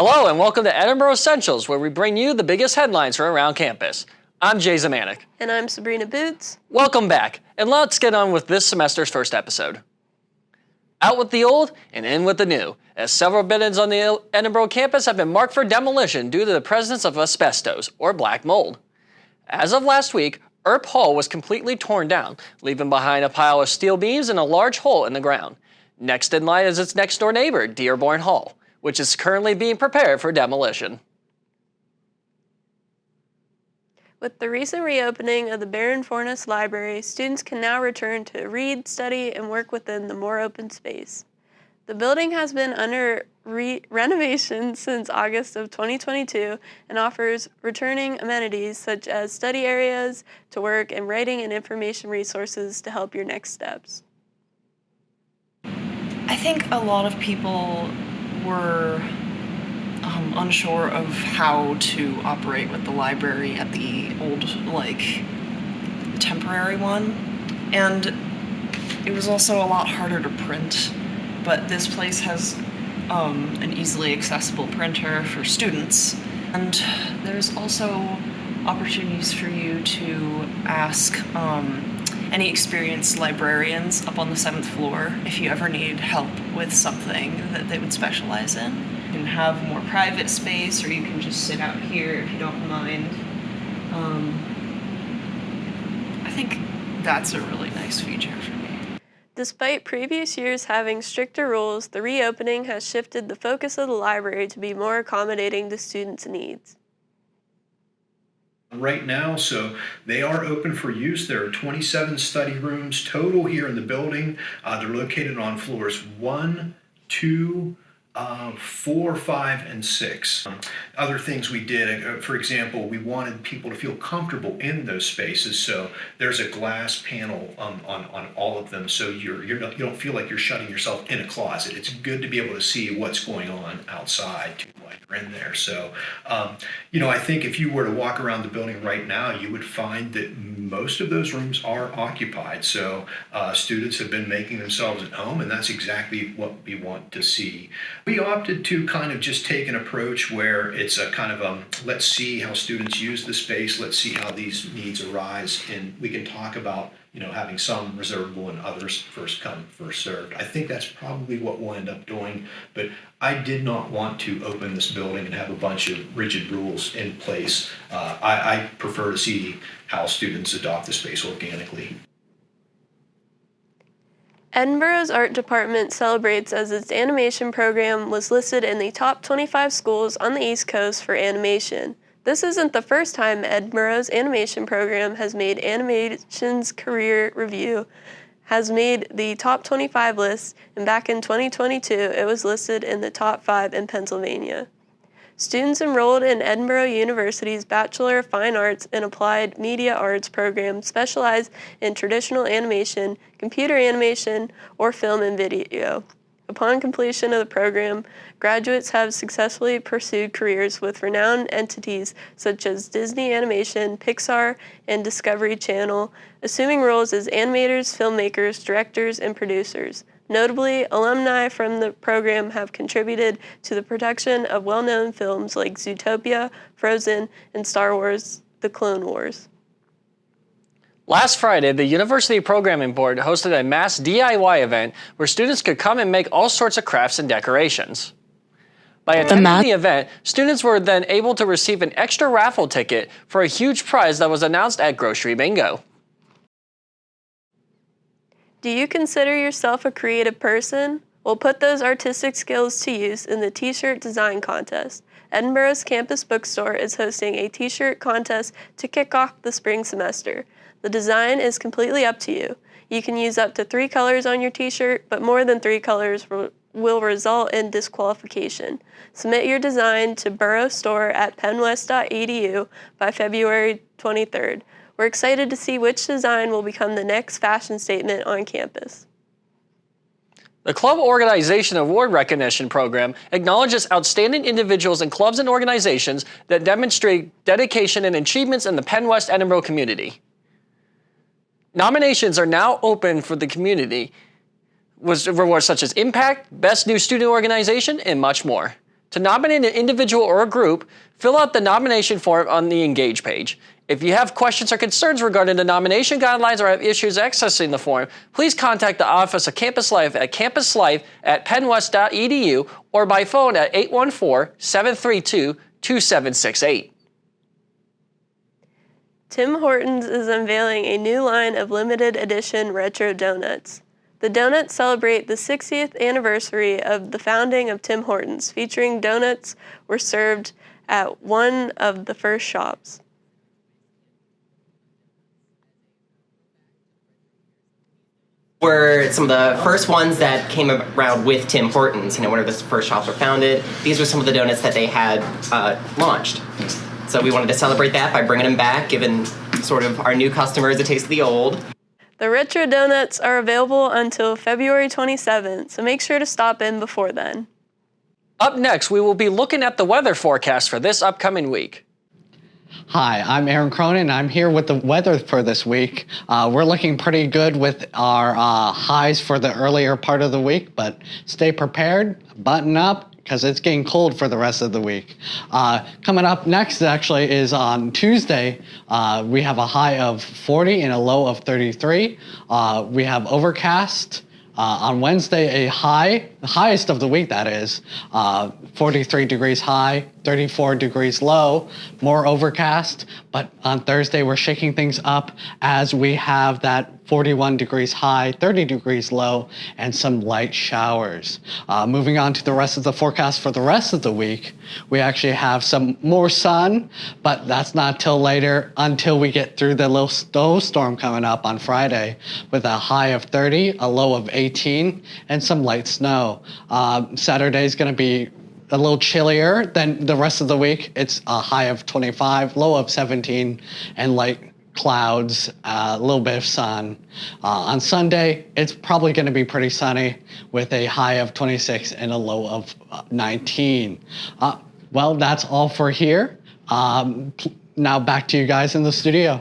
Hello and welcome to Edinboro Essentials, where we bring you the biggest headlines from around campus. I'm Jay Zemanek. And I'm Sabrina Bootz. Welcome back, and let's get on with this semester's first episode. Out with the old and in with the new, as several buildings on the Edinboro campus have been marked for demolition due to the presence of asbestos, or black mold. As of last week, Earp Hall was completely torn down, leaving behind a pile of steel beams and a large hole in the ground. Next in line is its next-door neighbor, Dearborn Hall, which is currently being prepared for demolition. With the recent reopening of the Baron Fornes Library, students can now return to read, study, and work within the more open space. The building has been under renovation since August of 2022 and offers returning amenities such as study areas to work and writing and information resources to help your next steps. I think a lot of people were unsure of how to operate with the library at the old, temporary one. And it was also a lot harder to print, but this place has an easily accessible printer for students. And there's also opportunities for you to ask any experienced librarians up on the 7th floor if you ever need help with something that they would specialize in. You can have more private space, or you can just sit out here if you don't mind. I think that's a really nice feature for me. Despite previous years having stricter rules, the reopening has shifted the focus of the library to be more accommodating to students' needs. Right now, so they are open for use. There are 27 study rooms total here in the building. They're located on floors 1, 2, 4, 5, and 6. Other things we did, for example, we wanted people to feel comfortable in those spaces, so there's a glass panel on all of them, so you don't feel like you're shutting yourself in a closet. It's good to be able to see what's going on outside while you're in there. So, I think if you were to walk around the building right now, you would find that most of those rooms are occupied. So students have been making themselves at home, and that's exactly what we want to see. We opted to kind of just take an approach where it's a kind of let's see how students use the space, let's see how these needs arise, and we can talk about having some reservable and others first come, first served. I think that's probably what we'll end up doing, but I did not want to open this building and have a bunch of rigid rules in place. I prefer to see how students adopt the space organically. Edinboro's art department celebrates as its animation program was listed in the top 25 schools on the East Coast for animation. This isn't the first time Edinboro's animation program has made Animation's Career Review has made the top 25 list, and back in 2022 it was listed in the top 5 in Pennsylvania. Students enrolled in Edinboro University's Bachelor of Fine Arts and Applied Media Arts program specialize in traditional animation, computer animation, or film and video. Upon completion of the program, graduates have successfully pursued careers with renowned entities such as Disney Animation, Pixar, and Discovery Channel, assuming roles as animators, filmmakers, directors, and producers. Notably, alumni from the program have contributed to the production of well-known films like Zootopia, Frozen, and Star Wars: The Clone Wars. Last Friday, the University Programming Board hosted a mass DIY event where students could come and make all sorts of crafts and decorations. By attending the event, students were then able to receive an extra raffle ticket for a huge prize that was announced at Grocery Bingo. Do you consider yourself a creative person? Well, put those artistic skills to use in the t-shirt design contest. Edinboro's campus bookstore is hosting a t-shirt contest to kick off the spring semester. The design is completely up to you. You can use up to 3 colors on your t-shirt, but more than 3 colors will result in disqualification. Submit your design to boroughstore@pennwest.edu by February 23rd. We're excited to see which design will become the next fashion statement on campus. The Club Organization Award Recognition Program acknowledges outstanding individuals in clubs and organizations that demonstrate dedication and achievements in the Penn West Edinboro community. Nominations are now open for the community with awards such as Impact, Best New Student Organization, and much more. To nominate an individual or a group, fill out the nomination form on the Engage page. If you have questions or concerns regarding the nomination guidelines or have issues accessing the form, please contact the Office of Campus Life at campuslife@pennwest.edu or by phone at 814-732-2768. Tim Hortons is unveiling a new line of limited edition retro donuts. The donuts celebrate the 60th anniversary of the founding of Tim Hortons, featuring donuts were served at one of the first shops. Were some of the first ones that came around with Tim Hortons, one of the first shops were founded. These were some of the donuts that they had launched. So we wanted to celebrate that by bringing them back, giving sort of our new customers a taste of the old. The retro donuts are available until February 27th, so make sure to stop in before then. Up next, we will be looking at the weather forecast for this upcoming week. Hi, I'm Aaron Cronin. I'm here with the weather for this week. We're looking pretty good with our highs for the earlier part of the week, but stay prepared, button up, because it's getting cold for the rest of the week. Coming up next actually is on Tuesday. We have a high of 40 and a low of 33. We have overcast. On Wednesday, a high, the highest of the week that is, 43 degrees high, 34 degrees low, more overcast. But on Thursday, we're shaking things up as we have that 41 degrees high, 30 degrees low, and some light showers. Moving on to the rest of the forecast for the rest of the week, we actually have some more sun, but that's not till later until we get through the little snowstorm coming up on Friday with a high of 30, a low of 18, and some light snow. Saturday is going to be a little chillier than the rest of the week. It's a high of 25, low of 17, and light clouds, a little bit of sun. On Sunday, it's probably going to be pretty sunny with a high of 26 and a low of 19. Well, that's all for here. Now back to you guys in the studio.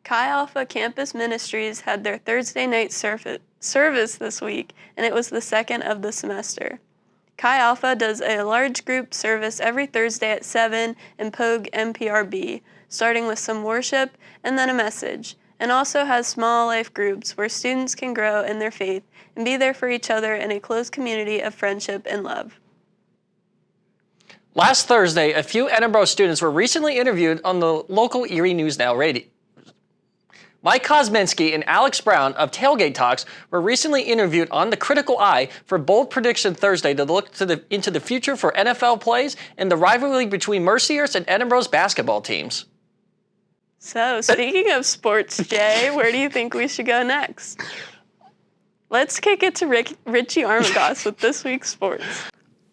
Chi Alpha Campus Ministries had their Thursday night service this week, and it was the second of the semester. Chi Alpha does a large group service every Thursday at 7 in Pogue MPRB, starting with some worship and then a message, and also has small life groups where students can grow in their faith and be there for each other in a close community of friendship and love. Last Thursday, a few Edinboro students were recently interviewed on the local Erie News Now radio. Mike Kosminski and Alex Brown of Tailgate Talks were recently interviewed on The Critical Eye for Bold Prediction Thursday to look into the future for NFL plays and the rivalry between Mercyhurst and Edinboro's basketball teams. So, speaking of sports, Jay, where do you think we should go next? Let's kick it to Richie Armagost with this week's sports.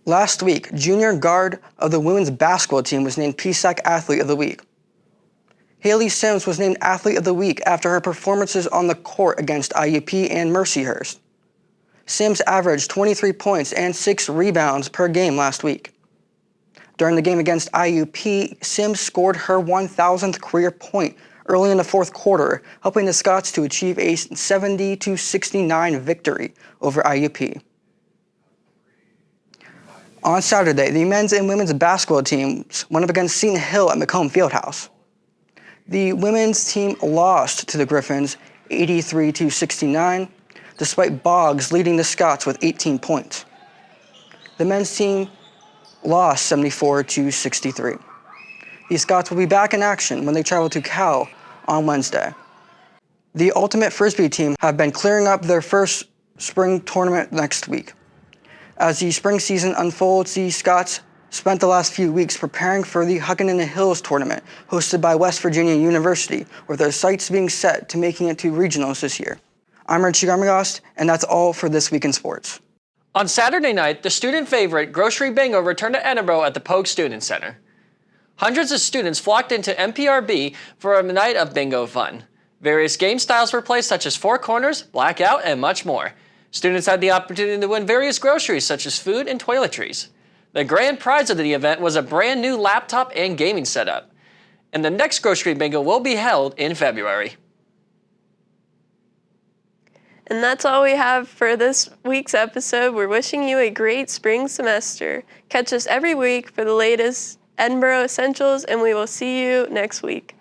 Last week, junior guard of the women's basketball team was named PSAC Athlete of the Week. Haley Sims was named Athlete of the Week after her performances on the court against IUP and Mercyhurst. Sims averaged 23 points and 6 rebounds per game last week. During the game against IUP, Sims scored her 1,000th career point early in the fourth quarter, helping the Scots to achieve a 70-69 victory over IUP. On Saturday, the men's and women's basketball teams went up against Seton Hill at Macomb Fieldhouse. The women's team lost to the Griffins 83-69, despite Boggs leading the Scots with 18 points. The men's team lost 74-63. The Scots will be back in action when they travel to Cal on Wednesday. The Ultimate Frisbee team have been clearing up their first spring tournament next week. As the spring season unfolds, the Scots spent the last few weeks preparing for the Huckin in the Hills tournament hosted by West Virginia University, with their sights being set to making it to regionals this year. I'm Richie Armagost, and that's all for This Week in Sports. On Saturday night, the student favorite Grocery Bingo returned to Edinboro at the Pogue Student Center. Hundreds of students flocked into MPRB for a night of bingo fun. Various game styles were played such as Four Corners, Blackout, and much more. Students had the opportunity to win various groceries such as food and toiletries. The grand prize of the event was a brand new laptop and gaming setup. And the next Grocery Bingo will be held in February. And that's all we have for this week's episode. We're wishing you a great spring semester. Catch us every week for the latest Edinboro Essentials, and we will see you next week.